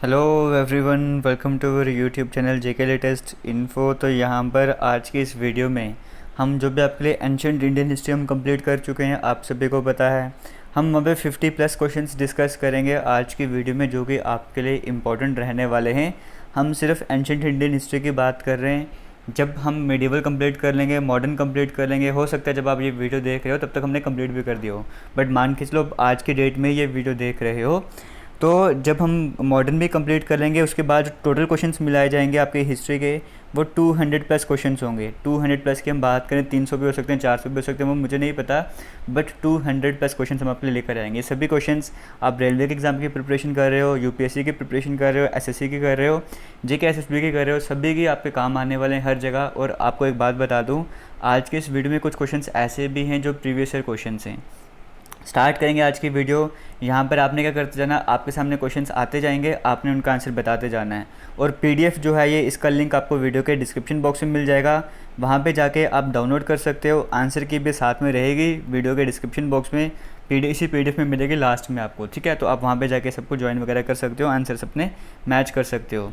Hello everyone, welcome to our YouTube channel JK latest info. तो यहाँ पर आज की इस वीडियो में हम जो भी आपके लिए एंशिएंट इंडियन हिस्ट्री हम कंप्लीट कर चुके हैं, आप सभी को पता है। हम अभी 50+ क्वेश्चंस डिस्कस करेंगे आज की वीडियो में, जो कि आपके लिए इम्पोर्टेंट रहने वाले हैं। हम सिर्फ एंशिएंट इंडियन हिस्ट्री की बात कर रहे हैं। जब हम मेडिवल कंप्लीट कर लेंगे, मॉडर्न कंप्लीट कर लेंगे, हो सकता है जब आप ये वीडियो देख रहे हो तब तक हमने कंप्लीट भी कर दिया हो, बट मान के चलो आज की डेट में ये वीडियो देख रहे हो। तो जब हम मॉडर्न भी कंप्लीट कर लेंगे, उसके बाद जो टोटल क्वेश्चंस मिलाए जाएंगे आपके हिस्ट्री के, वो 200+ क्वेश्चंस होंगे। 200+ की हम बात करें, 300 भी हो सकते हैं, 400 भी हो सकते हैं, वो मुझे नहीं पता, बट 200+ क्वेश्चंस हम आपके लिए लेकर आएंगे। सभी क्वेश्चंस, आप रेलवे के एग्ज़ाम की प्रिपरेशन कर रहे हो, यूपीएससी की प्रिपरेशन कर रहे हो, एसएससी की कर रहे हो, जेके एसएसबी की कर रहे हो, सभी की आपके काम आने वाले हैं हर जगह। और आपको एक बात बता दूँ, आज के इस वीडियो में कुछ क्वेश्चंस ऐसे भी हैं जो प्रीवियस ईयर क्वेश्चंस हैं। स्टार्ट करेंगे आज की वीडियो। यहाँ पर आपने क्या करते जाना, आपके सामने क्वेश्चंस आते जाएंगे, आपने उनका आंसर बताते जाना है। और पीडीएफ जो है ये, इसका लिंक आपको वीडियो के डिस्क्रिप्शन बॉक्स में मिल जाएगा, वहाँ पे जाके आप डाउनलोड कर सकते हो। आंसर की भी साथ में रहेगी वीडियो के डिस्क्रिप्शन बॉक्स में, इसी पीडीएफ में मिलेगी लास्ट में आपको, ठीक है। तो आप वहाँ पर जाके सबको ज्वाइन वगैरह कर सकते हो, आंसर अपने मैच कर सकते हो।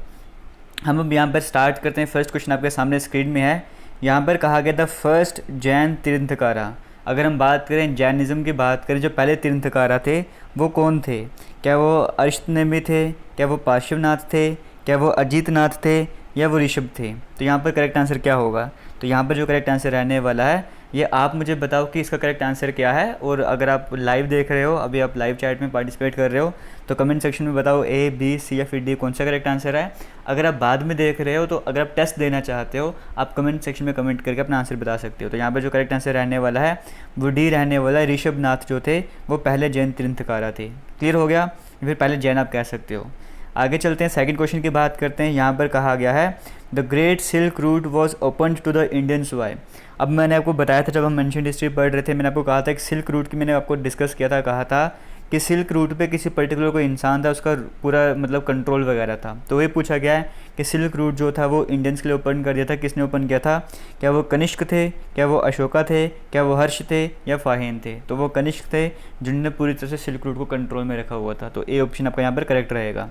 हम अब यहाँ पर स्टार्ट करते हैं। फर्स्ट क्वेश्चन आपके सामने स्क्रीन में है। यहाँ पर कहा गया था फर्स्ट जैन तीर्थंकरा। अगर हम बात करें जैनिज़्म की बात करें, जो पहले तीर्थंकरा थे वो कौन थे? क्या वो अरिष्टनेमी थे? क्या वो पार्श्वनाथ थे? क्या वो अजीतनाथ थे? या वो ऋषभ थे? तो यहाँ पर करेक्ट आंसर क्या होगा? तो यहाँ पर जो करेक्ट आंसर रहने वाला है, ये आप मुझे बताओ कि इसका करेक्ट आंसर क्या है। और अगर आप लाइव देख रहे हो, अभी आप लाइव चैट में पार्टिसिपेट कर रहे हो, तो कमेंट सेक्शन में बताओ ए, बी, सी या फिर डी कौन सा करेक्ट आंसर है। अगर आप बाद में देख रहे हो, तो अगर आप टेस्ट देना चाहते हो, आप कमेंट सेक्शन में कमेंट करके अपना आंसर बता सकते हो। तो यहाँ पर जो करेक्ट आंसर रहने वाला है वो डी रहने वाला है। ऋषभ नाथ जो थे वो पहले जैन तीर्थंकरा थे। क्लियर हो गया? फिर पहले जैन आप कह सकते हो। आगे चलते हैं, सेकंड क्वेश्चन की बात करते हैं। यहाँ पर कहा गया है the great silk route was open to the Indians by. अब मैंने आपको बताया था, जब हम एंशिएंट हिस्ट्री पढ़ रहे थे, मैंने आपको कहा था कि सिल्क रूट की मैंने आपको डिस्कस किया था, कहा था कि सिल्क रूट पे किसी पर्टिकुलर कोई इंसान था, उसका पूरा मतलब कंट्रोल वगैरह था। तो ये पूछा गया है कि सिल्क रूट जो था वो इंडियंस के लिए ओपन कर दिया था, किसने ओपन किया था? क्या वो कनिष्क थे? क्या वो अशोका थे? क्या वो हर्ष थे? या फाहिन थे? तो वो कनिष्क थे, जिन्होंने पूरी तरह से सिल्क रूट को कंट्रोल में रखा हुआ था। तो ए ऑप्शन आपका यहाँ पर करेक्ट रहेगा।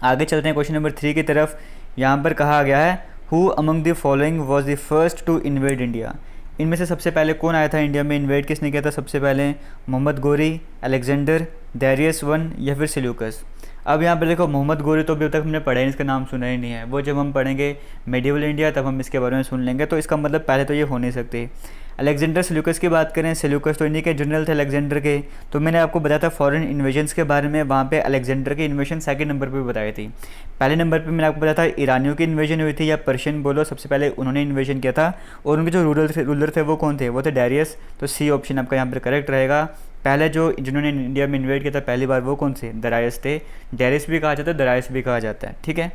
आगे चलते हैं क्वेश्चन नंबर 3 की तरफ। यहाँ पर कहा गया है who among the following was the first to invade India. इनमें से सबसे पहले कौन आया था इंडिया में? इन्वेड किसने किया था सबसे पहले? Mohammad Ghori, Alexander, Darius one या फिर सेल्यूकस। अब यहाँ पर देखो, मोहम्मद गोरी तो अभी तक हमने पढ़ा ही, इसका नाम सुना ही नहीं है। वो जब हम पढ़ेंगे मेडिवल इंडिया तब हम इसके बारे में सुन लेंगे, तो इसका मतलब पहले तो ये हो नहीं सकते। अलेक्जेंडर सेल्यूकस की बात करें, सेल्यूकस तो इन्हीं के जनरल थे अलेक्जेंडर के। तो मैंने आपको बताया था फॉरेन इन्वेजन्स के बारे में, वहाँ पे अलेक्जेंडर की इन्वेजन सेकंड नंबर पे बताई थी। पहले नंबर पे मैंने आपको बताया था ईरानियों की इन्वेजन हुई थी, या पर्शियन बोलो, सबसे पहले उन्होंने इन्वेजन किया था। और उनके जो रूलर थे वो कौन थे? वो थे डेरियस। तो सी ऑप्शन आपका यहाँ पर करेक्ट रहेगा। पहले जो जिन्होंने इंडिया में इन्वेट किया था पहली बार, वो कौन से? दरायस थे। डेरियस भी कहा जाता है, दरायस भी कहा जाता है, ठीक है।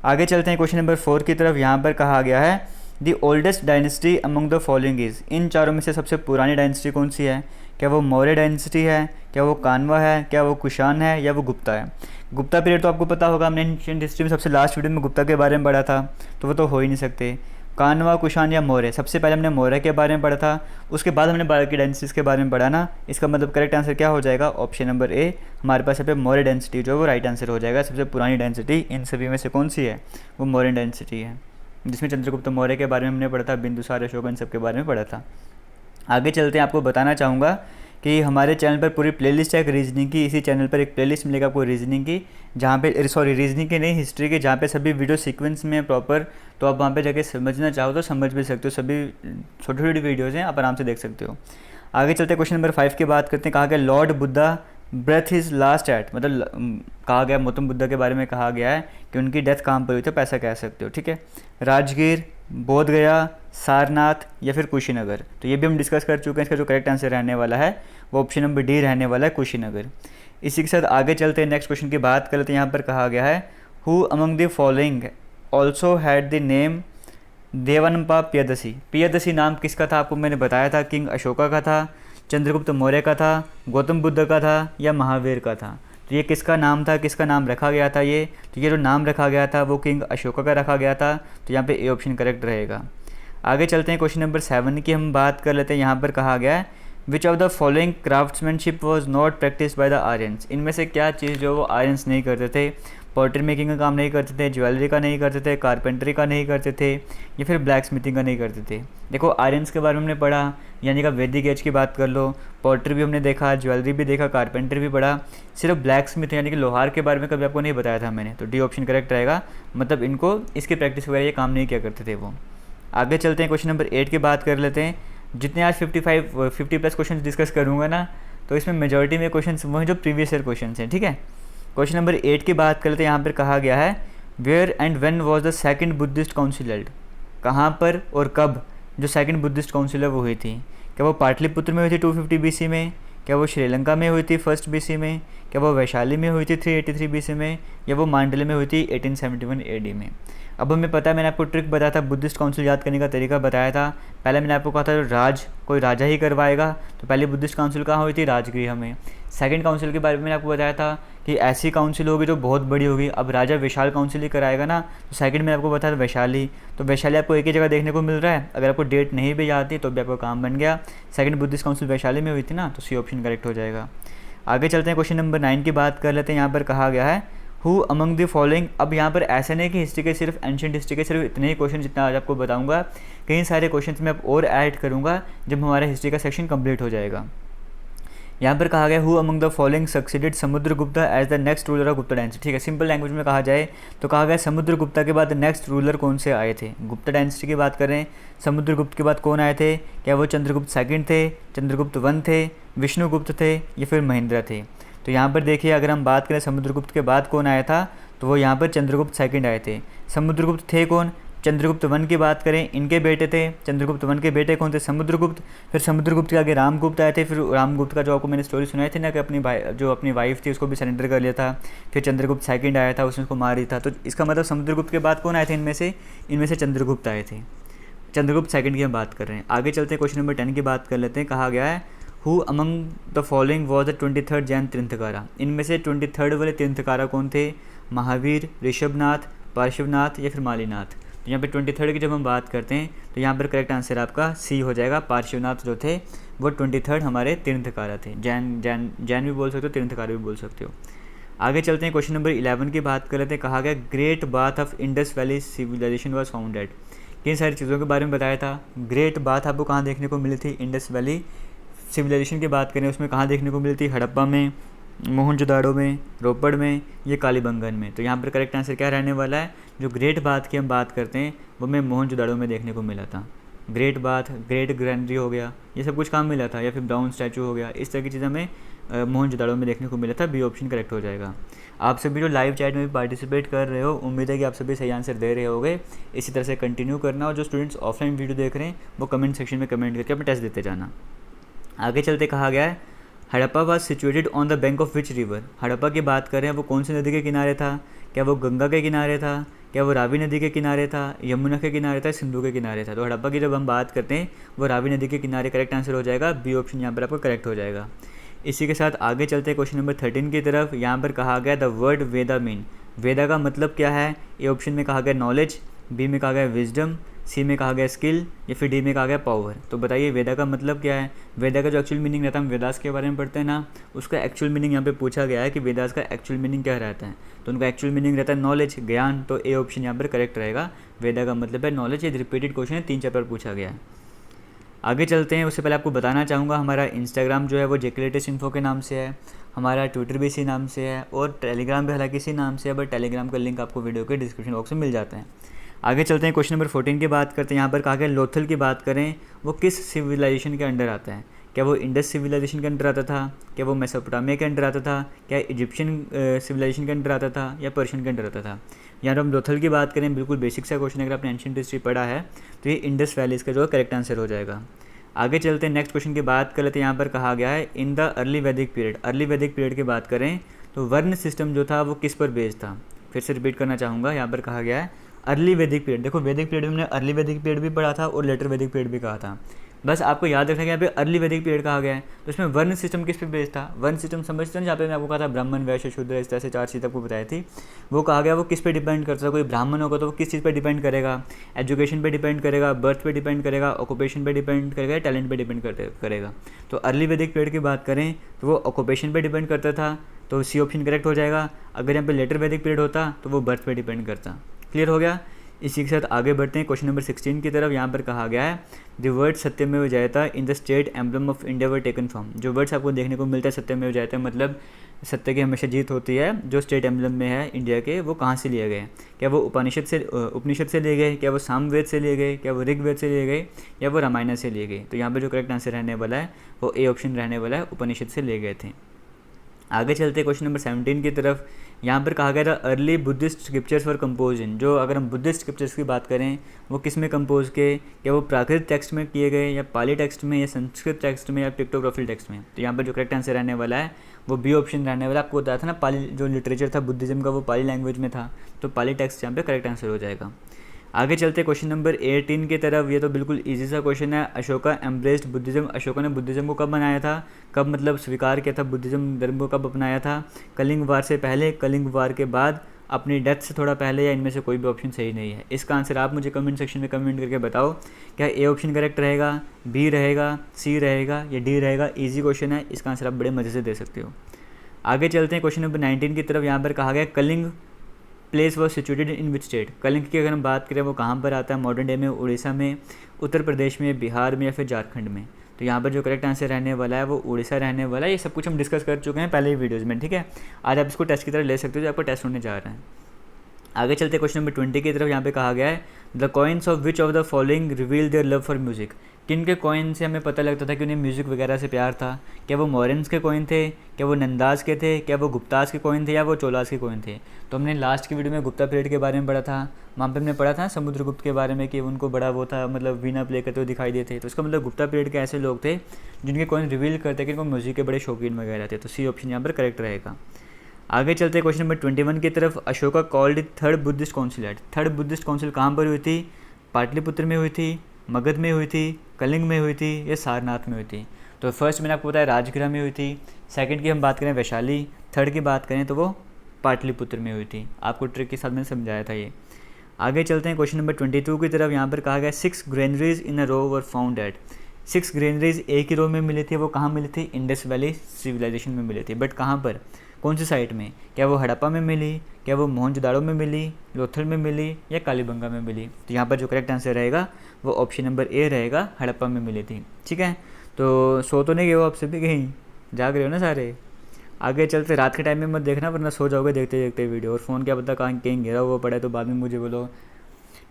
आगे चलते हैं क्वेश्चन नंबर 4 की तरफ। यहाँ पर कहा गया है the oldest dynasty among the following is. इन चारों में से सबसे पुरानी डायनेस्टी कौन सी है? क्या वो मौर्य डायनेस्टी है? क्या वो कानवा है? क्या वो कुषाण है? या वो गुप्ता है? गुप्ता पीरियड तो आपको पता होगा, हमने एंशिएंट हिस्ट्री में सबसे लास्ट वीडियो में गुप्ता के बारे में पढ़ा था, तो वो तो हो ही नहीं सकते। कानवा, कुषाण या मौर्य? सबसे पहले हमने मौर्य के बारे में पढ़ा था, उसके बाद हमने बाकी डायनेस्टीज़ के बारे में पढ़ा ना। इसका मतलब करेक्ट आंसर क्या हो जाएगा? ऑप्शन नंबर ए हमारे पास यहाँ पे मौर्य डायनेस्टी जो वो राइट आंसर हो जाएगा। सबसे पुरानी डायनेस्टी इन सभी में से कौन सी है? वो मौर्य डायनेस्टी है, जिसमें चंद्रगुप्त मौर्य के बारे में हमने पढ़ा था, बिंदुसार, अशोक, इन सब के बारे में पढ़ा था। आगे चलते हैं, आपको बताना चाहूँगा कि हमारे चैनल पर पूरी प्लेलिस्ट है एक रीजनिंग की। इसी चैनल पर एक प्लेलिस्ट मिलेगा आपको रीजनिंग की, जहाँ पे रीजनिंग की नहीं, हिस्ट्री की, जहाँ पे सभी वीडियो सीक्वेंस में प्रॉपर। तो आप वहाँ पे जाके समझना चाहो तो समझ भी सकते हो, सभी छोटी छोटी वीडियोज़ हैं, आप आराम से देख सकते हो। आगे चलते क्वेश्चन नंबर 5 की बात करते हैं। कहा गया Lord Buddha breathed his last at, मतलब कहा गया गौतम बुद्ध के बारे में कहा गया है कि उनकी डेथ कहाँ पर हुई थी, आप ऐसा कह सकते हो, ठीक है। राजगीर, बोध गया, सारनाथ या फिर कुशीनगर। तो ये भी हम डिस्कस कर चुके हैं। इसका जो करेक्ट आंसर रहने वाला है वो ऑप्शन नंबर डी रहने वाला है, कुशीनगर। इसी के साथ आगे चलते हैं, नेक्स्ट क्वेश्चन की बात करते हैं। यहाँ पर कहा गया है who among the following also had the name Devanampriya Priyadasi. Priyadasi नाम किसका था? आपको मैंने बताया था किंग अशोका का था, चंद्रगुप्त मौर्य का था, गौतम बुद्ध का था या महावीर का था। तो ये किसका नाम था, किसका नाम रखा गया था ये? तो ये जो नाम रखा गया था वो किंग अशोका का रखा गया था। तो यहाँ पे ए ऑप्शन करेक्ट रहेगा। आगे चलते हैं, क्वेश्चन नंबर 7 की हम बात कर लेते हैं। यहाँ पर कहा गया है विच of the following craftsmanship was not practice by the Aryans, इनमें से क्या चीज़ जो वो आर्यंस नहीं करते थे, पॉटरी मेकिंग का काम नहीं करते थे, ज्वेलरी का नहीं करते थे, कारपेंटरी का नहीं करते थे, या फिर ब्लैक स्मिथिंग का नहीं करते थे। देखो आर्यंस के बारे में हमने पढ़ा, यानी कि वैदिक एज की बात कर लो, पॉटरी भी हमने देखा, ज्वेलरी भी देखा, कारपेंटरी भी पढ़ा, सिर्फ ब्लैक स्मिथ यानी कि लोहार के बारे में कभी आपको नहीं बताया था मैंने, तो डी ऑप्शन करेक्ट रहेगा। मतलब इनको इसकी प्रैक्टिस वगैरह ये काम नहीं किया करते थे वो। आगे चलते हैं, क्वेश्चन नंबर 8 की बात कर लेते हैं। जितने आज 50 प्लस क्वेश्चन डिस्कस करूँगा ना, तो इसमें मेजॉरिटी में क्वेश्चन वो हैं जो प्रीवियस ईयर क्वेश्चन हैं, ठीक है। क्वेश्चन नंबर 8 की बात करते हैं। यहाँ पर कहा गया है where and when was the second Buddhist council held, कहाँ पर और कब जो सेकंड बुद्धिस्ट काउंसिल है वो हुई थी। क्या वो पाटलिपुत्र में हुई थी 250 BC में, क्या वो श्रीलंका में हुई थी 1st BC में, क्या वो वैशाली में हुई थी 383 BC में, या वो मांडले में हुई थी 1871 AD में। अब हमें पता है, मैंने आपको ट्रिक बताया था, बुद्धिस्ट काउंसिल याद करने का तरीका बताया था। पहले मैंने आपको कहा था कोई राजा ही करवाएगा, तो पहले बुद्धिस्ट काउंसिल कहाँ हुई थी, राजगृह में। सेकंड काउंसिल के बारे में मैंने आपको बताया था कि ऐसी काउंसिल होगी जो बहुत बड़ी होगी। अब राजा विशाल काउंसिल ही कराएगा ना, तो सेकंड में आपको बताया था वैशाली, तो वैशाली आपको एक ही जगह देखने को मिल रहा है। अगर आपको डेट नहीं भी याद थी तो भी आपका काम बन गया, सेकंड बुद्धिस्ट काउंसिल वैशाली में हुई थी ना, तो सी ऑप्शन करेक्ट हो जाएगा। आगे चलते हैं, क्वेश्चन नंबर 9 की बात कर लेते हैं। यहाँ पर कहा गया है हु अमंग द फॉलोइंग। अब यहाँ पर ऐसा नहीं कि हिस्ट्री के सिर्फ एंशिएंट हिस्ट्री के सिर्फ इतने ही क्वेश्चन जितना आज आपको बताऊंगा, कई सारे क्वेश्चन मैं अब और ऐड करूँगा जब हमारा हिस्ट्री का सेक्शन कंप्लीट हो जाएगा। यहाँ पर कहा गया who among the following succeeded Samudragupta as the next ruler of Gupta dynasty. ठीक है, सिंपल लैंग्वेज में कहा जाए तो कहा गया समुद्रगुप्ता के बाद नेक्स्ट रूलर कौन से आए थे। गुप्ता डायनेस्टी की बात करें, समुद्रगुप्त के बाद कौन आए थे, क्या वो चंद्रगुप्त सेकंड थे, चंद्रगुप्त 1 थे, विष्णुगुप्त थे, या फिर महेंद्र थे। तो यहाँ पर देखिए, अगर हम बात करें समुद्रगुप्त के बाद कौन आया था, तो वो यहाँ पर चंद्रगुप्त सेकंड आए थे। समुद्रगुप्त थे कौन, चंद्रगुप्त 1 की बात करें, इनके बेटे थे। चंद्रगुप्त 1 के बेटे कौन थे, समुद्रगुप्त। फिर समुद्रगुप्त के आगे रामगुप्त आए थे। फिर रामगुप्त का जो आपको मैंने स्टोरी सुनाई थी ना कि अपनी वाइफ थी उसको भी सरेंडर कर लिया था। फिर चंद्रगुप्त सेकंड आया था, उसने उसको मार दिया था। तो इसका मतलब समुद्रगुप्त के बाद कौन आए थे, इनमें से चंद्रगुप्त आए थे। चंद्रगुप्त सेकंड की हम बात कर रहे हैं। आगे चलते हैं, क्वेश्चन नंबर 10 की बात कर लेते हैं। कहा गया है who among the following was the 23rd Jain Tirthankara. इनमें से 23rd वाले तीर्थंकरा कौन थे, महावीर, ऋषभनाथ, पार्श्वनाथ, या फिर मालीनाथ। तो यहाँ पे 23rd की जब हम बात करते हैं तो यहाँ पर करेक्ट आंसर आपका सी हो जाएगा। पार्श्वनाथ जो थे वो 23rd हमारे तीर्थंकरा थे। जैन भी बोल सकते हो, तीर्थंकरा भी बोल सकते हो। आगे चलते हैं, क्वेश्चन नंबर 11 की बात कर लेते हैं। कहा गया great bath of Indus valley civilization was founded. किन सारी चीज़ों के बारे में बताया था। ग्रेट बाथ आपको कहाँ देखने को मिली थी, इंडस वैली सिविलाइजेशन की बात करें उसमें कहाँ देखने को मिली थी, हड़प्पा में, मोहनजोदाड़ो में, रोपड़ में, ये कालीबंगन में। तो यहाँ पर करेक्ट आंसर क्या रहने वाला है, जो ग्रेट बाथ की हम बात करते हैं वो हमें मोहनजोदाड़ो में देखने को मिला था। ग्रेट बाथ, ग्रेट ग्रैंडरी हो गया, ये सब कुछ काम मिला था, या फिर ब्राउन स्टैचू हो गया, इस तरह की चीज़ हमें मोहनजोदाड़ो में देखने को मिला था। बी ऑप्शन करेक्ट हो जाएगा। आप सभी जो लाइव चैट में भी पार्टिसिपेट कर रहे हो, उम्मीद है कि आप सभी सही आंसर दे रहे होगे। इसी तरह से कंटिन्यू करना, और जो स्टूडेंट्स ऑफलाइन वीडियो देख रहे हैं वो कमेंट सेक्शन में कमेंट करके अपना टेस्ट देते जाना। आगे चलते कहा गया है Harappa was situated on the bank of which river. Harappa की बात करें वो कौन सी नदी के किनारे था, क्या वो गंगा के किनारे था, क्या वो रावी नदी के किनारे था, यमुना के किनारे था, सिंधु के किनारे था। तो हड़प्पा की जब हम बात करते हैं वो रावी नदी के किनारे करेक्ट आंसर हो जाएगा। बी ऑप्शन यहाँ पर आपको करेक्ट हो जाएगा। इसी के साथ आगे चलते हैं क्वेश्चन नंबर 13 की तरफ। यहाँ पर कहा गया द वर्ड वेदा मीन। वेदा का मतलब क्या है। ए ऑप्शन में कहा गया नॉलेज, बी में कहा गया विजडम, सी में कहा गया स्किल, या फिर डी में कहा गया पावर। तो बताइए वेदा का मतलब क्या है। वेदा का जो एक्चुअल मीनिंग रहता है, हम वेदास के बारे में पढ़ते हैं ना, उसका एक्चुअल मीनिंग यहाँ पे पूछा गया है कि वेदास का एक्चुअल मीनिंग क्या रहता है। तो उनका एक्चुअल मीनिंग रहता है नॉलेज, ज्ञान। तो ए ऑप्शन यहाँ पर करेक्ट रहेगा। वेदा का मतलब है नॉलेज। ये रिपीटेड क्वेश्चन है, 3 चैप्टर पूछा गया है। आगे चलते हैं, उससे पहले आपको बताना चाहूँगा हमारा इंस्टाग्राम जो है वो जेके लेटेस्ट इन्फो के नाम से है, हमारा ट्विटर भी इसी नाम से है, और टेलीग्राम भी हालांकि इसी नाम से है, बट टेलीग्राम का लिंक आपको वीडियो के डिस्क्रिप्शन बॉक्स में मिल जाता है। आगे चलते हैं, क्वेश्चन नंबर 14 की बात करते हैं। यहाँ पर कहा गया लोथल की बात करें वो किस सिविलाइजेशन के अंडर आता है। क्या वो इंडस सिविलाइजेशन के अंडर आता था, क्या वो मेसोपोटामिया के अंडर आता था, क्या इजिप्शियन सिविलाइजेशन के अंडर आता था, या पर्शियन के अंडर आता था। यहाँ हम लोथल की बात करें, बिल्कुल बेसिक सा क्वेश्चन, अगर आपने एंशिएंट हिस्ट्री पढ़ा है तो ये इंडस वैली इसका जो करेक्ट आंसर हो जाएगा। आगे चलते हैं, नेक्स्ट क्वेश्चन की बात कर लेते हैं। यहाँ पर कहा गया है इन द अर्ली वैदिक पीरियड। अर्ली वैदिक पीरियड की बात करें तो वर्ण सिस्टम जो था वो किस पर बेस्ड था। फिर से रिपीट करना चाहूँगा, यहाँ पर कहा गया है अर्ली वैदिक पीरियड। देखो वैदिक पीरियड में हमने अर्ली वैदिक पीरियड भी पढ़ा था और लेटर वैदिक पीरियड भी कहा था। बस आपको याद रखना कि यहाँ पे अर्ली वैदिक पीरियड कहा गया है, तो इसमें वर्ण सिस्टम किस पे बेस्ड था, वर्ण सिस्टम समझते हैं जहाँ पे मैं आपको कहा था ब्राह्मण वैश्य शूद्र, इस तरह से 4 चीज़ आपको बताई थी। वो कहा गया वो किस पे डिपेंड करता है, कोई ब्राह्मण होगा तो वो किस चीज़ पे डिपेंड करेगा, एजुकेशन पे डिपेंड करेगा, बर्थ पे डिपेंड करेगा, ऑक्यूपेशन पे डिपेंड करेगा, टैलेंट पे डिपेंड करेगा। तो अर्ली वैदिक पीरियड की बात करें तो वो ऑक्यूपेशन पे डिपेंड करता था, तो सी ऑप्शन करेक्ट हो जाएगा। अगर यहाँ पे लेटर वैदिक पीरियड होता तो वो बर्थ पे डिपेंड करता। क्लियर हो गया। इसी के साथ आगे बढ़ते हैं क्वेश्चन नंबर 16 की तरफ। यहाँ पर कहा गया है द वर्ड सत्यमेव जयते in the state emblem of India were taken from. जो वर्ड्स आपको देखने को मिलता है सत्यमेव जयते मतलब सत्य की हमेशा जीत होती है, जो स्टेट एम्ब्लम में है इंडिया के, वो कहाँ से लिए गए? क्या वो उपनिषद से लिए गए, क्या वो सामवेद से लिए गए, क्या वो ऋग्वेद से लिए गए, या वो रामायण से लिए गए? तो यहाँ पर जो करेक्ट आंसर रहने वाला है वो ए ऑप्शन रहने वाला है, उपनिषद से लिए गए थे। आगे चलते हैं क्वेश्चन नंबर 17 की तरफ। यहाँ पर कहा गया था अर्ली बुद्धिस्ट स्क्रिप्चर्स वर कंपोज इन। जो अगर हम बुद्धिस्ट स्क्रिप्चर्स की बात करें वो किस में कंपोज किए, क्या वो प्राकृत टेक्स्ट में किए गए, या पाली टेक्स्ट में, या संस्कृत टेक्स्ट में, या पिक्टोग्राफिकल टेक्स्ट में? तो यहाँ पर जो करेक्ट आंसर रहने वाला है वो बी ऑप्शन रहने वाला है। आपको बताया था ना पाली जो लिटरेचर था बुद्धिज्म का वो पाली लैंग्वेज में था, तो पाली टेक्स्ट यहाँ पे करेक्ट आंसर हो जाएगा। आगे चलते क्वेश्चन नंबर 18 की तरफ। ये तो बिल्कुल इजी सा क्वेश्चन है। Ashoka embraced Buddhism. अशोका ने बुद्धिज्म को कब बनाया था, कब मतलब स्वीकार किया था बुद्धिज्म धर्म को, कब अपनाया था? कलिंग वार से पहले, कलिंग वार के बाद, अपनी डेथ से थोड़ा पहले, या इनमें से कोई भी ऑप्शन सही नहीं है? इसका आंसर आप मुझे कमेंट सेक्शन में कमेंट करके बताओ। क्या ए ऑप्शन करेक्ट रहेगा, बी रहेगा, सी रहेगा, या डी रहेगा? ईजी क्वेश्चन है, इसका आंसर आप बड़े मज़े से दे सकते हो। आगे चलते हैं क्वेश्चन नंबर 19 की तरफ। यहाँ पर कहा गया Kalinga place was situated in which state. Kalinga की अगर हम बात करें वो कहाँ पर आता है? मॉडर्न डे में उड़ीसा में, उत्तर प्रदेश में, बिहार में, या फिर झारखंड में? तो यहाँ पर जो करेक्ट आंसर रहने वाला है वो उड़ीसा रहने वाला है। ये सब कुछ हम डिस्कस कर चुके हैं पहले ही वीडियोज़ में, ठीक है। आज आप इसको टेस्ट की तरह ले सकते हो जो आपका टेस्ट होने जा रहा है। आगे चलते क्वेश्चन नंबर 20 की तरफ। यहाँ पे कहा गया है the coins of which of the following reveal their love for music. किन के कॉइन से हमें पता लगता था कि उन्हें म्यूज़िक वगैरह से प्यार था? क्या वो मौर्यंस के कॉइन थे, क्या वो नंदास के थे, क्या वो गुप्तास के कॉइन थे, या वो चोलास के कॉइन थे? तो हमने लास्ट की वीडियो में गुप्ता पीरियड के बारे में पढ़ा था। वहाँ पे हमने पढ़ा था समुद्रगुप्त के बारे में कि उनको बड़ा वो था, मतलब वीणा प्ले करते हुए दिखाई देते। तो इसका मतलब गुप्ता पीरियड के ऐसे लोग थे जिनके कॉइन रिवील करते कि वो म्यूज़िक के बड़े शौकीन वगैरह थे। तो सी ऑप्शन यहाँ पर करेक्ट रहेगा। आगे चलते क्वेश्चन नंबर 21 की तरफ। Ashoka called third Buddhist council at. Third Buddhist council कहाँ पर हुई थी? पाटलिपुत्र में हुई थी, मगध में हुई थी, कलिंग में हुई थी, या सारनाथ में हुई थी? तो फर्स्ट मैंने आपको बताया राजगृह में हुई थी, सेकंड की हम बात करें वैशाली, थर्ड की बात करें तो वो पाटलिपुत्र में हुई थी। आपको ट्रिक के साथ मैंने समझाया था ये। आगे चलते हैं क्वेश्चन नंबर 22 की तरफ। यहाँ पर कहा गया 6 granaries in a row were found at. 6 granaries एक ही रो में मिली थी, वो कहाँ मिली थी? इंडस वैली सिविलाइजेशन में मिली थी। बट कहाँ पर, कौन सी साइट में? क्या वो हड़प्पा में मिली, क्या वो मोहनजोदाड़ो में मिली, लोथल में मिली, या कालीबंगा में मिली? तो यहाँ पर जो करेक्ट आंसर रहेगा वो ऑप्शन नंबर ए रहेगा, हड़प्पा में मिली थी। ठीक है, तो सो तो नहीं गए हो आप सभी, कहीं जाग रहे हो ना सारे? आगे चलते, रात के टाइम में मत देखना वरना सो जाओगे देखते देखते वीडियो, और फ़ोन क्या पता कहीं गिरा हुआ पड़ा है तो बाद में मुझे बोलो।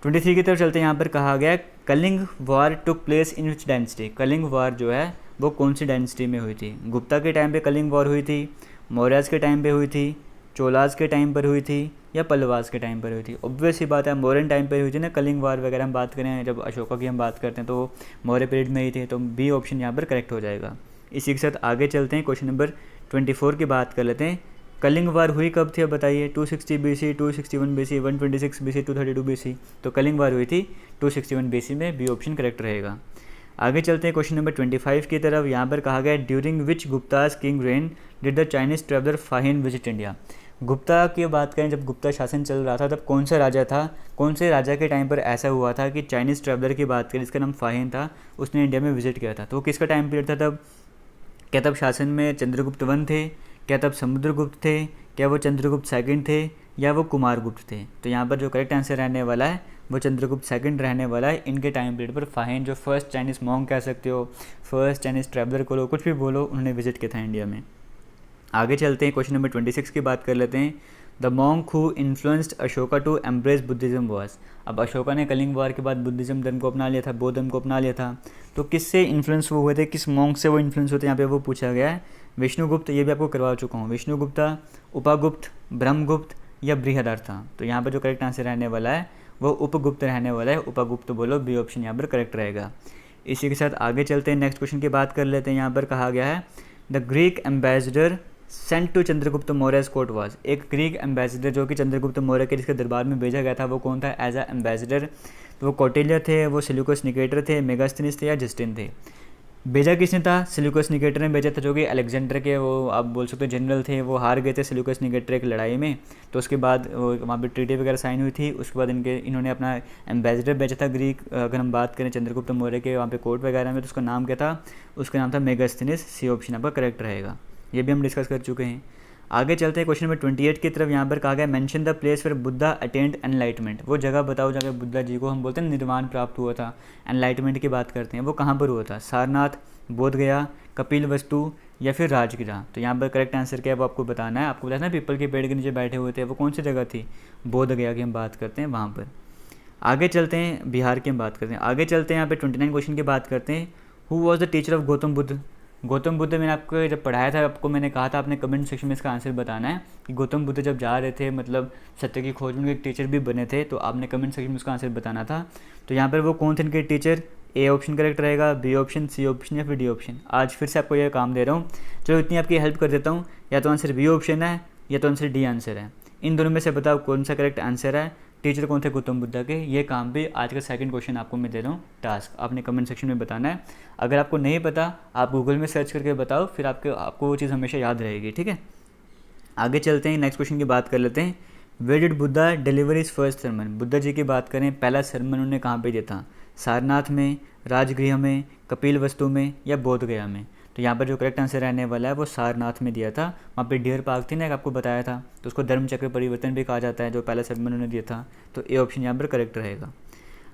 23 की तरफ चलते हैं। यहाँ पर कहा गया Kalinga war took place in which dynasty. Kalinga war जो है वो कौन सी डायनेस्टी में हुई थी? गुप्ता के टाइम पे कलिंग वॉर हुई थी, मौर्याज के टाइम पे हुई थी, चोलाज के टाइम पर हुई थी, या पल्लवाज के टाइम पर हुई थी? ऑब्वियस ही बात है मौर्यन टाइम पर हुई थी ना कलिंग वार वगैरह। हम बात करें जब अशोका की हम बात करते हैं तो मौर्य पीरियड में ही थे, तो बी ऑप्शन यहाँ पर करेक्ट हो जाएगा। इसी के साथ आगे चलते हैं, क्वेश्चन नंबर 24 की बात कर लेते हैं। कलिंग वार हुई कब थी अब बताइए? 260 BC, 261 BC, 126 BC, 232 BC? तो कलिंग वार हुई थी 261 BC में, बी ऑप्शन करेक्ट रहेगा। आगे चलते हैं क्वेश्चन नंबर 25 की तरफ। यहाँ पर कहा गया during which Guptas king rain did the Chinese traveller फाहिन visit India. Gupta की बात करें, जब गुप्ता शासन चल रहा था तब कौन सा राजा था, कौन से राजा के टाइम पर ऐसा हुआ था कि चाइनीज़ ट्रेवलर की बात करें जिसका नाम फाहिन था, उसने इंडिया में विजिट किया था? तो वो किसका टाइम पीरियड था तब? क्या तब शासन में चंद्रगुप्त वन थे, क्या तब समुद्रगुप्त थे, क्या वो चंद्रगुप्त सेकंड थे, या वो कुमारगुप्त थे? तो यहाँ पर जो करेक्ट आंसर रहने वाला है वो चंद्रगुप्त सेकंड रहने वाला है। इनके टाइम पीरियड पर फाहिन, जो फर्स्ट चाइनीज़ मॉन्क कह सकते हो, फर्स्ट चाइनीज़ ट्रैवलर को लो, कुछ भी बोलो, उन्होंने विजिट किया था इंडिया में। आगे चलते हैं, क्वेश्चन नंबर 26 की बात कर लेते हैं। The monk who influenced Ashoka to embrace Buddhism was. अब अशोका ने कलिंग वार के बाद बुद्धिज़्म धर्म को अपना लिया था, बौद्ध धर्म को अपना लिया था, तो किससे इन्फ्लुएंस वो हुए थे, किस मॉन्क से वो इन्फ्लुएंस होते हैं यहाँ पे वो पूछा गया है। विष्णुगुप्त, ये भी आपको करवा चुका हूँ, विष्णुगुप्ता, उपागुप्त, ब्रह्मगुप्त, या बृहदारथा? तो यहाँ पर जो करेक्ट आंसर रहने वाला है वो उपगुप्त रहने वाला है, उपगुप्त बोलो, बी ऑप्शन यहाँ पर करेक्ट रहेगा। इसी के साथ आगे चलते हैं, नेक्स्ट क्वेश्चन की बात कर लेते हैं। यहाँ पर कहा गया है the Greek ambassador sent to Chandragupta Maurya court was, एक ग्रीक एम्बेसडर जो कि चंद्रगुप्त मौर्य के जिसके दरबार में भेजा गया था वो कौन था एज अ एम्बेसडर? तो वो कौटिल्य थे, वो सेल्यूकस निकेटर थे, मेगास्थनीस थे या जस्टिन थे? भेजा किसने था? सेल्यूकस निकेटर ने भेजा था, जो कि अलेक्जेंडर के वो आप बोल सकते हो जनरल थे। वो हार गए थे सेल्यूकस निकेटर एक लड़ाई में, तो उसके बाद वहाँ पे ट्रीटी वगैरह साइन हुई थी। उसके बाद इन्होंने अपना एम्बेसडर भेजा था ग्रीक, अगर हम बात करें चंद्रगुप्त मौर्य के वहाँ पे कोर्ट वगैरह में, तो उसका नाम क्या था? उसका नाम था मेगास्थनीस। सी ऑप्शन आपका करेक्ट रहेगा। ये भी हम डिस्कस कर चुके हैं। आगे चलते हैं क्वेश्चन नंबर 28 की तरफ। यहाँ पर कहा गया mention the place where Buddha attained enlightenment, वो जगह बताओ जहाँ बुद्धा जी को हम बोलते हैं निर्वाण प्राप्त हुआ था, एनलाइटमेंट की बात करते हैं, वो कहाँ पर हुआ था? सारनाथ, बोध गया, कपिल वस्तु या फिर राजगिरा? तो यहाँ पर करेक्ट आंसर क्या है वो आपको बताना है। आपको बताना है पीपल के पेड़ के नीचे बैठे हुए थे, वो कौन सी जगह थी? बोध गया की हम बात करते हैं वहाँ पर। आगे चलते हैं, बिहार की हम बात करते हैं। आगे चलते हैं, यहाँ पे 29 क्वेश्चन की बात करते हैं। Who was the teacher of Gautam Buddha? Gautam Buddha मैंने आपको जब पढ़ाया था, आपको मैंने कहा था आपने कमेंट सेक्शन में इसका आंसर बताना है कि गौतम बुद्ध जब जा रहे थे मतलब सत्य की खोज में उनके एक टीचर भी बने थे, तो आपने कमेंट सेक्शन में उसका आंसर बताना था। तो यहाँ पर वो कौन थे इनके टीचर? ए ऑप्शन करेक्ट रहेगा, बी ऑप्शन, सी ऑप्शन या फिर डी ऑप्शन? आज फिर से आपको यह काम दे रहा हूँ, चलो इतनी आपकी हेल्प कर देता हूँ। या तो आंसर बी ऑप्शन है या तो आंसर डी आंसर है। इन दोनों में से बताओ कौन सा करेक्ट आंसर है। टीचर कौन थे गौतम बुद्ध के? ये काम भी आज का सेकंड क्वेश्चन आपको मैं दे रहा हूँ टास्क, आपने कमेंट सेक्शन में बताना है। अगर आपको नहीं पता आप गूगल में सर्च करके बताओ, फिर आपको वो चीज़ हमेशा याद रहेगी, ठीक है। आगे चलते हैं, नेक्स्ट क्वेश्चन की बात कर लेते हैं। Where did Buddha deliver his first sermon? Buddha ji की बात करें, पहला सरमन उन्होंने कहाँ पे दिया था? सारनाथ में, राजगृह में, कपिल वस्तु में या बोध गया में? तो यहाँ पर जो करेक्ट आंसर रहने वाला है वो सारनाथ में दिया था। वहाँ पे डियर पार्क थी ना, आपको बताया था, तो उसको धर्म चक्र परिवर्तन भी कहा जाता है, जो पहला सरमन उन्होंने दिया था। तो ए ऑप्शन यहाँ पर करेक्ट रहेगा।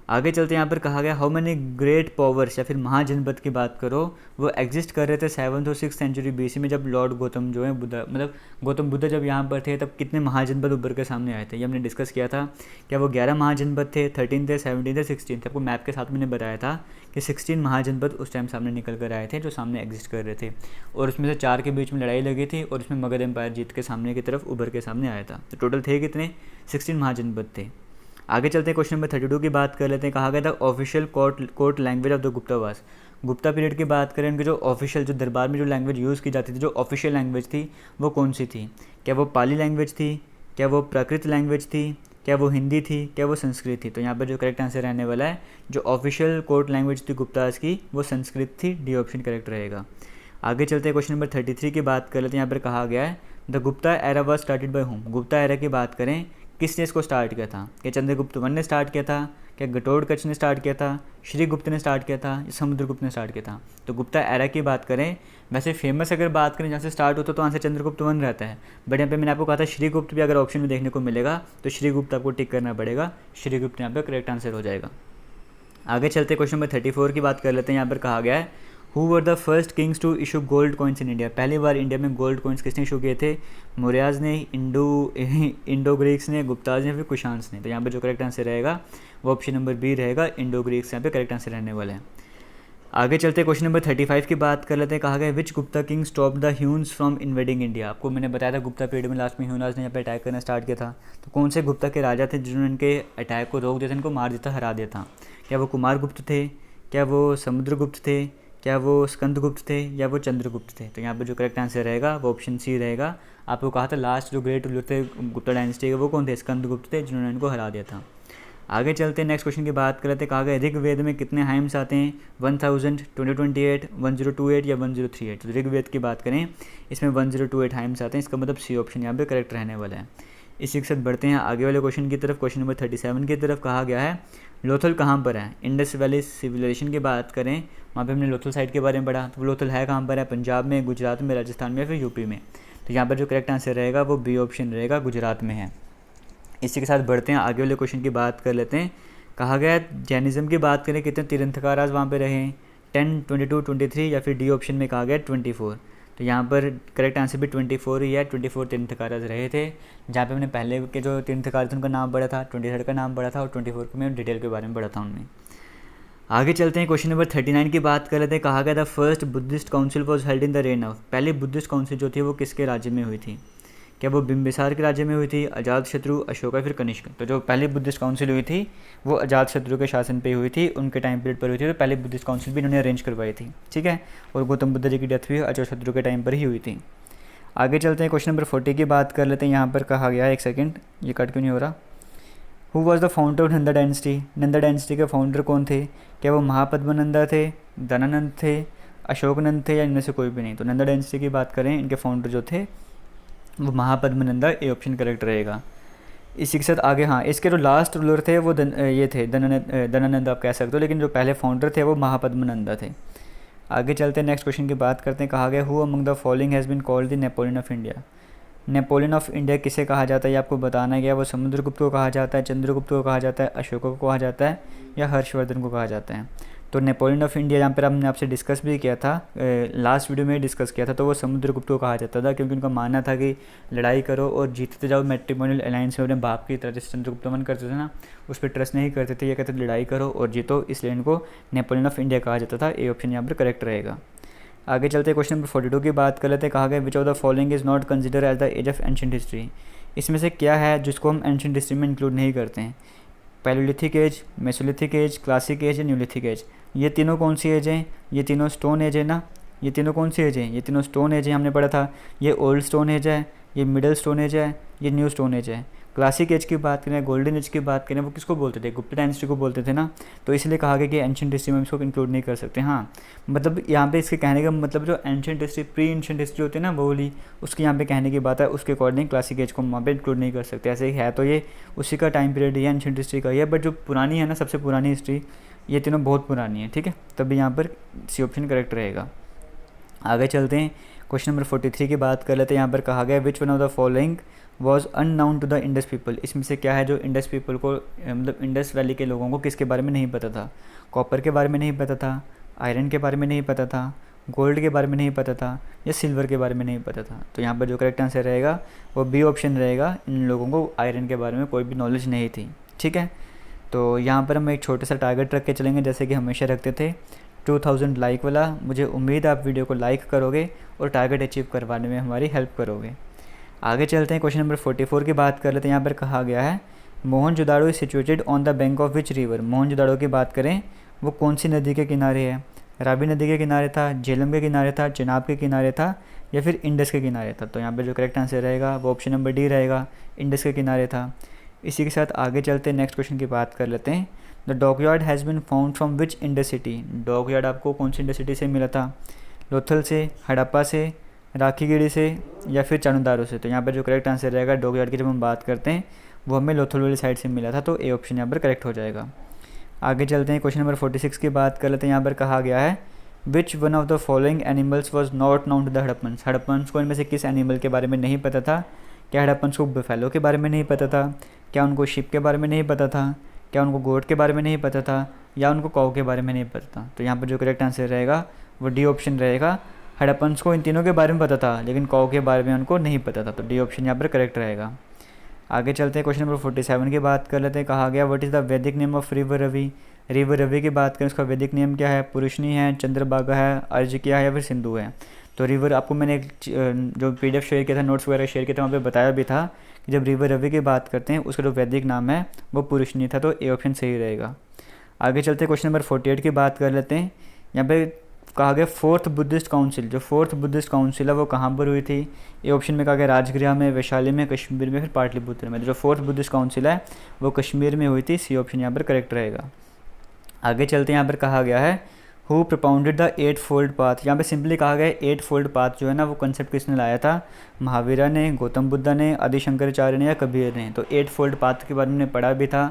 आगे चलते यहाँ पर कहा गया हाउ मैनी ग्रेट पावर्स या फिर महाजनपद की बात करो वो एग्जिस्ट कर रहे थे 7th और 6th सेंचुरी बीसी में, जब लॉर्ड गौतम जो है बुद्धा मतलब गौतम बुद्ध जब यहाँ पर थे तब कितने महाजनपद उभर के सामने आए थे? ये हमने डिस्कस किया था। क्या वो 11 महाजनपद थे, 13 थे, 17 थे, 16 थे? आपको मैप के साथ मैंने बताया था कि 16 महाजनपद उस टाइम सामने निकल कर आए थे, जो सामने एग्जिस्ट कर रहे थे, और उसमें से 4 के बीच में लड़ाई लगी थी और उसमें मगध एम्पायर जीत के सामने की तरफ उभर के सामने आया था। तो टोटल थे कितने? 16 महाजनपद थे। आगे चलते हैं, क्वेश्चन नंबर 32 की बात कर लेते हैं। कहा गया था official court language of the Guptas. Gupta period की बात करें, उनकी जो ऑफिशियल जो दरबार में जो लैंग्वेज यूज़ की जाती थी, जो ऑफिशियल लैंग्वेज थी वो कौन सी थी? क्या वो पाली लैंग्वेज थी, क्या वो प्राकृत लैंग्वेज थी, क्या वो हिंदी थी, क्या वो संस्कृत थी? तो यहाँ पर जो करेक्ट आंसर रहने वाला है, जो ऑफिशियल कोर्ट लैंग्वेज थी गुप्तास की वो संस्कृत थी। डी ऑप्शन करेक्ट रहेगा। आगे चलते हैं, क्वेश्चन नंबर 33 की बात कर लेते हैं। यहाँ पर कहा गया है the Gupta era was started by home. Gupta era की बात करें, किसने इसको स्टार्ट किया था? क्या चंद्रगुप्त वन ने स्टार्ट किया था, क्या घटोत्कच ने स्टार्ट किया था, श्रीगुप्त ने स्टार्ट किया था या समुद्रगुप्त ने स्टार्ट किया था? तो गुप्ता एरा की बात करें, वैसे फेमस अगर बात करें जहाँ से स्टार्ट होता तो आंसर चंद्रगुप्त वन रहता है, बट यहाँ पे मैंने आपको कहा था श्रीगुप्त भी अगर ऑप्शन में देखने को मिलेगा तो श्रीगुप्त आपको टिक करना पड़ेगा। श्रीगुप्त यहाँ पर करेक्ट आंसर हो जाएगा। आगे चलते क्वेश्चन नंबर 34 की बात कर लेते हैं। यहाँ पर कहा गया है who were the first kings to issue gold coins in India. पहली बार इंडिया में गोल्ड कॉइन्स किसने इशू किए थे? मौर्याज ने, इंडो ग्रीक्स ने, गुप्ताज ने, फिर कुशान्स ने? तो यहाँ पर जो करेक्ट आंसर रहेगा वो ऑप्शन नंबर बी रहेगा, इंडो ग्रीक्स यहाँ पे करेक्ट आंसर रहने वाला है। आगे चलते क्वेश्चन नंबर 35 की बात कर लेते हैं। कहा गया which Gupta king stop the Huns from invading India. आपको मैंने बताया था गुप्ता पीरियड में लास्ट में ह्यूनाज ने यहाँ पे अटैक करना स्टार्ट किया था। तो कौन से गुप्ता के राजा थे जिन्होंने इनके अटैक को रोक दिया था, इनको मार दिया था, हरा दिया था? क्या वो कुमार गुप्त थे, क्या वो समुद्रगुप्त थे, क्या वो स्कंदगुप्त थे या वो चंद्रगुप्त थे? तो यहाँ पर जो करेक्ट आंसर रहेगा वो ऑप्शन सी रहेगा। आपको कहा था लास्ट जो ग्रेट रूलर थे गुप्ता डायनेस्टी के वो कौन थे? स्कंदगुप्त थे, जिन्होंने इनको हरा दिया था। आगे चलते हैं, नेक्स्ट क्वेश्चन की बात करते हैं। कहा गया ऋग्वेद में कितने हाइम्स आते हैं? 1000, 2028, 1028 या 1038? तो ऋग्वेद की बात करें इसमें 1028 हाइम्स आते हैं, इसका मतलब सी ऑप्शन यहाँ पे करेक्ट रहने वाला है। इसी के साथ बढ़ते हैं आगे वाले क्वेश्चन की तरफ, क्वेश्चन नंबर 37 की तरफ। कहा गया है लोथल कहाँ पर है? इंडस वैली सिविलाइजेशन की बात करें, वहाँ पे हमने लोथल साइट के बारे में पढ़ा। तो लोथल है कहाँ पर है? पंजाब में, गुजरात में, राजस्थान में या फिर यूपी में? तो यहाँ पर जो करेक्ट आंसर रहेगा वो बी ऑप्शन रहेगा, गुजरात में है। इसी के साथ बढ़ते हैं आगे वाले क्वेश्चन की बात कर लेते हैं। कहा गया जैनिज़्म की बात करें कितने तीर्थंकराज वहाँ पे रहे? 10, 22, 23 या फिर डी ऑप्शन में कहा गया 24? तो यहाँ पर करेक्ट आंसर भी 24 ही है। 24 तीर्थंकराज रहे थे, जहाँ पे हमने पहले के जो तीर्थंकार थे उनका नाम पढ़ा था, 23 का नाम पढ़ा था और 24 को मैं डिटेल के बारे में पढ़ा था उनमें। आगे चलते हैं, क्वेश्चन नंबर 39 की बात कर लेते हैं। कहा गया था first Buddhist council was held in the rain of. पहली बुद्धिस्ट काउंसिल जो थी वो किसके राज्य में हुई थी? क्या वो बिम्बिसार के राज्य में हुई थी, अजातशत्रु, अशोक या फिर कनिष्क? तो जो पहली बुद्धिस्ट काउंसिल हुई थी वो अजातशत्रु के शासन पे हुई थी, उनके टाइम पीरियड पर हुई थी। तो पहली बुद्धिस्ट काउंसिल भी इन्होंने अरेंज करवाई थी, ठीक है। और गौतम बुद्ध जी की डेथ भी अजातशत्रु के टाइम पर ही हुई थी। आगे चलते हैं, क्वेश्चन नंबर 40 की बात कर लेते हैं। यहाँ पर कहा गया है, एक सेकेंड ये कट क्यों नहीं हो रहा। Who was the founder of Nanda dynasty, Nanda dynasty के फाउंडर कौन थे? क्या वो महापद्मनंदा थे, धनानंद थे, अशोकनंद थे, या इनमें से कोई भी नहीं? तो नंदा डायनेस्टी की बात करें, इनके फाउंडर जो थे वो महापद्मनंदा, ए ऑप्शन करेक्ट रहेगा। इसी के साथ आगे, हाँ, इसके जो लास्ट रूलर थे वो ये थे धनानंद आप कह सकते हो, लेकिन जो पहले फाउंडर थे वो महापद्मनंदा थे। आगे चलते हैं, नेक्स्ट क्वेश्चन की बात करते हैं। कहा गया who among the following has been called the Napoleon of India. Napoleon of India किसे कहा जाता है ये आपको बताना है। क्या वो समुद्रगुप्त को कहा जाता है, चंद्रगुप्त को कहा जाता है, अशोक को कहा जाता है, या हर्षवर्धन को कहा जाता है? तो नेपोलियन ऑफ इंडिया यहाँ पर हमने आपसे डिस्कस भी किया था, लास्ट वीडियो में डिस्कस किया था, तो वो समुद्रगुप्त को कहा जाता था, क्योंकि उनका मानना था कि लड़ाई करो और जीतते जाओ मैट्रिमोनियल अलायंस में अपने बाप की तरह, जैसे चंद्रगुप्त मन करते थे ना, उस पर ट्रस्ट नहीं करते थे, ये कहते थे लड़ाई करो और जीतो, इसलिए इनको नेपोलियन ऑफ इंडिया कहा जाता था। ए ऑप्शन यहाँ पर करेक्ट रहेगा। आगे चलते क्वेश्चन नंबर 42 की बात कर लेते हैं। कहा गया which of the following is not consider as the age of ancient history. इसमें से क्या है जिसको हम एंशिएंट हिस्ट्री में इंक्लूड नहीं करते हैं? Palaeolithic age, Mesolithic age, classic age या न्यूलिथिक एज। ये तीनों कौन सी एज हैं? ये तीनों स्टोन एज है ना। ये तीनों कौन सी एज हैं? ये तीनों स्टोन एज है, हमने पढ़ा था। ये ओल्ड स्टोन एज है, ये मिडल स्टोन एज है, ये न्यू स्टोन एज है। क्लासिक एज की बात करें, गोल्डन एज की बात करें, वो किसको बोलते थे? गुप्ता डायनेस्टी को बोलते थे ना। तो इसलिए कहा गया कि एंशिएंट हिस्ट्री में इसको इंक्लूड नहीं कर सकते। हाँ, मतलब यहाँ पे इसके कहने का मतलब जो ancient history, pre ancient history होती है ना, वो वाली, उसकी यहाँ पे कहने की बात है, उसके अकॉर्डिंग क्लासिक एज को वहाँ पे इंक्लूड नहीं कर सकते। ऐसे ही है तो ये उसी का टाइम पीरियड ही है, एंशिएंट हिस्ट्री का ही है, बट जो पुरानी है ना, सबसे पुरानी हिस्ट्री, ये तीनों बहुत पुरानी है, ठीक है। तभी यहाँ पर सी ऑप्शन करेक्ट रहेगा। आगे चलते हैं, क्वेश्चन नंबर 43 की बात कर लेते हैं। यहाँ पर कहा गया which one of the following was unknown to the Indus people. इसमें से क्या है जो इंडस पीपल को, मतलब इंडस वैली के लोगों को किसके बारे में नहीं पता था? कॉपर के बारे में नहीं पता था, आयरन के बारे में नहीं पता था, गोल्ड के बारे में नहीं पता था, या सिल्वर के बारे में नहीं पता था? तो यहाँ पर जो करेक्ट आंसर रहेगा वो बी ऑप्शन रहेगा। इन लोगों को आयरन के बारे में कोई भी नॉलेज नहीं थी, ठीक है। तो यहाँ पर हम एक छोटा सा टारगेट रख के चलेंगे, जैसे कि हमेशा रखते थे, 2000 लाइक वाला। मुझे उम्मीद है आप वीडियो को लाइक करोगे और टारगेट अचीव करवाने में हमारी हेल्प करोगे। आगे चलते हैं, क्वेश्चन नंबर 44 की बात कर लेते हैं। यहाँ पर कहा गया है Mohenjodaro is situated on the bank of which river. Mohenjodaro की बात करें, वो कौन सी नदी के किनारे है? रावी नदी के किनारे था, झेलम के किनारे था, चिनाब के किनारे था, या फिर इंडस के किनारे था? तो यहाँ पर जो करेक्ट आंसर रहेगा वो ऑप्शन नंबर डी रहेगा, इंडस के किनारे था। इसी के साथ आगे चलते हैं, नेक्स्ट क्वेश्चन की बात कर लेते हैं। The dockyard has been found from which Indus city. Dockyard आपको कौन सी इंडस सिटी से मिला था? लोथल से, हड़प्पा से, राखीगढ़ी से, या फिर चानुदारो से? तो यहाँ पर जो करेक्ट आंसर रहेगा, डॉकयार्ड की जब हम बात करते हैं वो हमें लोथल वाली साइड से मिला था, तो ए ऑप्शन यहाँ पर करेक्ट हो जाएगा। आगे चलते हैं, क्वेश्चन नंबर 46 की बात कर लेते हैं। यहाँ पर कहा गया है which one of the following animals was not known to the Harappans. Harappans को इनमें से किस एनिमल के बारे में नहीं पता था? क्या हड़प्पन्स को बफेलो के बारे में नहीं पता था? क्या उनको शिप के बारे में नहीं पता था? क्या उनको गोट के बारे में नहीं पता था? या उनको काऊ के बारे में नहीं पता था? तो यहाँ पर जो करेक्ट आंसर रहेगा वो डी ऑप्शन रहेगा। हड़प्पन्स को इन तीनों के बारे में पता था, लेकिन काऊ के बारे में उनको नहीं पता था, तो डी ऑप्शन यहाँ पर करेक्ट रहेगा। आगे चलते हैं, क्वेश्चन नंबर 47 की बात कर लेते हैं। कहा गया what is the Vedic name of river Ravi. River Ravi की बात करें, उसका वैदिक नेम क्या है? पुरुषनी है, चंद्रभागा है, अर्जिकिया है, या फिर सिंधु है? तो रिवर, आपको मैंने एक जो PDF शेयर किया था, नोट्स वगैरह शेयर किया था, वहाँ पे बताया भी था कि जब रिवर रवि की बात करते हैं उसका जो वैदिक नाम है वो पुरुषनी था, तो ए ऑप्शन सही रहेगा। आगे चलते क्वेश्चन नंबर 48 की बात कर लेते हैं। यहाँ पे कहा गया फोर्थ बुद्धिस्ट काउंसिल, जो फोर्थ बुद्धिस्ट काउंसिल है वो कहाँ पर हुई थी? ए ऑप्शन में कहा गया राजगृह में, वैशाली में, कश्मीर में, फिर पाटलिपुत्र में। जो फोर्थ बुद्धिस्ट काउंसिल है वो कश्मीर में हुई थी, सी ऑप्शन यहाँ पर करेक्ट रहेगा। आगे चलते हैं, यहाँ पर कहा गया है who propounded the 8 fold path. यहाँ पे सिंपली कहा गया है 8 फोल्ड पाथ जो है ना, वो कंसेप्ट किसने लाया था? महावीरा ने, गौतम बुद्धा ने, आदि शंकराचार्य ने, या कबीर ने? तो 8 फोल्ड पाथ के बारे में पढ़ा भी था,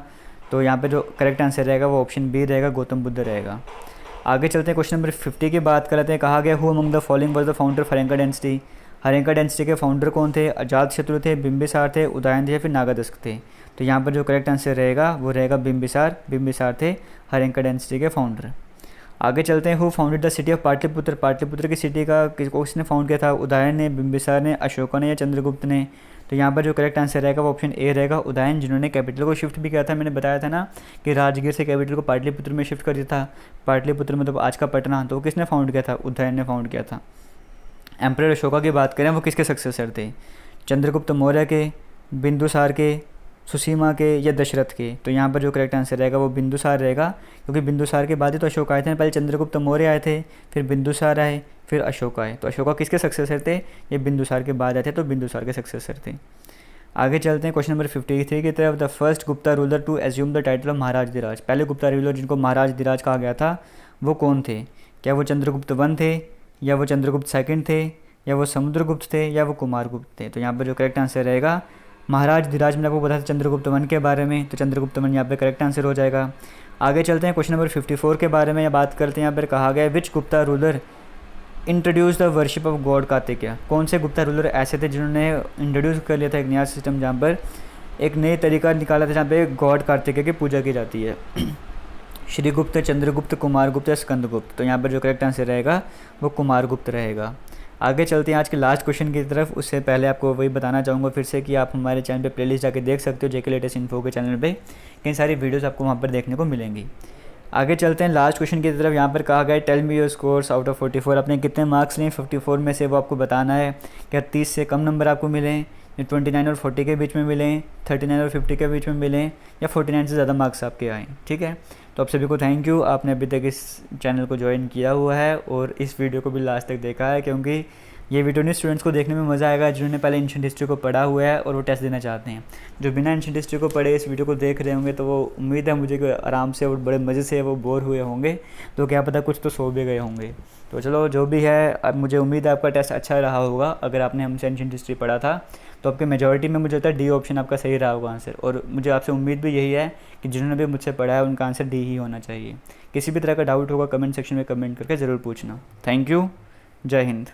तो यहाँ पे जो करेक्ट आंसर रहेगा वो ऑप्शन बी रहेगा, गौतम बुद्ध रहेगा। आगे चलते हैं, क्वेश्चन नंबर 50 की बात करते हैं। कहा गया who among the following was the founder of Haryanka dynasty. Haryanka dynasty के फाउंडर कौन थे? अजातशत्रु थे, बिंबिसार थे, उदयन थे, या फिर नागादस्क थे? तो यहाँ पर जो करेक्ट आंसर रहेगा वो रहेगा बिंबिसार। बिंबिसार थे हरिंका डायनेस्टी के फाउंडर। आगे चलते हैं, who founded the city of Pataliputra. Pataliputra की सिटी का किसने फाउंड किया था? उदयन ने, बिंबिसार ने, अशोका ने, या चंद्रगुप्त ने? तो यहाँ पर जो करेक्ट आंसर रहेगा वो ऑप्शन ए रहेगा, उदयन, जिन्होंने कैपिटल को शिफ्ट भी किया था। मैंने बताया था ना कि राजगीर से कैपिटल को पाटलिपुत्र में शिफ्ट कर दिया था। पाटलिपुत्र मतलब आज का पटना, तो किसने फाउंड किया था? उदयन ने फाउंड किया था। एम्परर अशोका की बात करें, वो किसके सक्सेसर थे? चंद्रगुप्त मौर्य के, बिंदुसार के, सुसीमा के या दशरथ के? तो यहाँ पर जो करेक्ट आंसर रहेगा वो बिंदुसार रहेगा, क्योंकि बिंदुसार के बाद ही तो अशोक आए थे। पहले चंद्रगुप्त मौर्य आए थे, फिर बिंदुसार आए, फिर अशोक आए। तो अशोका किसके सक्सेसर थे? ये बिंदुसार के बाद आए थे, तो बिंदुसार के सक्सेसर थे। आगे चलते हैं क्वेश्चन नंबर 53 की तरफ। The first Gupta ruler to assume the title of Maharajadhiraja. पहले गुप्ता रूलर जिनको महाराज धीराज कहा गया था वो कौन थे? क्या वो चंद्रगुप्त वन थे, या वो चंद्रगुप्त सेकंड थे, या वो समुद्रगुप्त थे, या वो कुमारगुप्त थे? तो यहाँ पर जो करेक्ट आंसर रहेगा महाराज धीराज। मैंने आपको बताया था चंद्रगुप्त वन के बारे में, तो चंद्रगुप्त वन यहाँ पे करेक्ट आंसर हो जाएगा। आगे चलते हैं क्वेश्चन नंबर 54 के बारे में, या बात करते हैं। यहाँ पर कहा गया which Gupta ruler introduce the worship of god Kartikeya. कौन से गुप्ता रूलर ऐसे थे जिन्होंने इंट्रोड्यूस कर लिया था एक नया सिस्टम, जहाँ पर एक नई तरीका निकाला था जहाँ पे गॉड कार्तिकेय की पूजा की जाती है? श्रीगुप्त, चंद्रगुप्त, कुमारगुप्त या स्कंदगुप्त? तो यहाँ पर जो करेक्ट आंसर रहेगा वो कुमारगुप्त रहेगा। आगे चलते हैं आज के लास्ट क्वेश्चन की तरफ। उससे पहले आपको वही बताना चाहूँगा फिर से कि आप हमारे चैनल पे प्लेलिस्ट जाके देख सकते हो। जेके लेटेस्ट इन्फो के चैनल पे कई सारी वीडियोस आपको वहाँ पर देखने को मिलेंगी। आगे चलते हैं लास्ट क्वेश्चन की तरफ। यहाँ पर कहा गया tell me your scores out of 44। आपने कितने मार्क्स लिए 54 में से, वो आपको बताना है। क्या 30 से कम नंबर आपको मिले, 29 और 40 के बीच में मिले, 39 और 50 के बीच में मिले, या 49 से ज़्यादा मार्क्स आपके आए? ठीक है, तो आप सभी को थैंक यू, आपने अभी तक इस चैनल को ज्वाइन किया हुआ है और इस वीडियो को भी लास्ट तक देखा है, क्योंकि ये वीडियो ने स्टूडेंट्स को देखने में मज़ा आएगा जिन्होंने पहले एंशिएंट हिस्ट्री को पढ़ा हुआ है और वो टेस्ट देना चाहते हैं। जो बिना एंशिएंट हिस्ट्री को पढ़े इस वीडियो को देख रहे होंगे तो वो उम्मीद है मुझे कि आराम से और बड़े मज़े से वो बोर हुए होंगे, तो क्या पता कुछ तो सो भी गए होंगे। तो चलो जो भी है, अब मुझे उम्मीद है आपका टेस्ट अच्छा रहा होगा। अगर आपने हमसे एंशिएंट हिस्ट्री पढ़ा था तो आपके मेजॉरिटी में मुझे लगता है डी ऑप्शन आपका सही रहा होगा आंसर, और मुझे आपसे उम्मीद भी यही है कि जिन्होंने भी मुझसे पढ़ा है उनका आंसर डी ही होना चाहिए। किसी भी तरह का डाउट होगा कमेंट सेक्शन में कमेंट करके ज़रूर पूछना। थैंक यू, जय हिंद।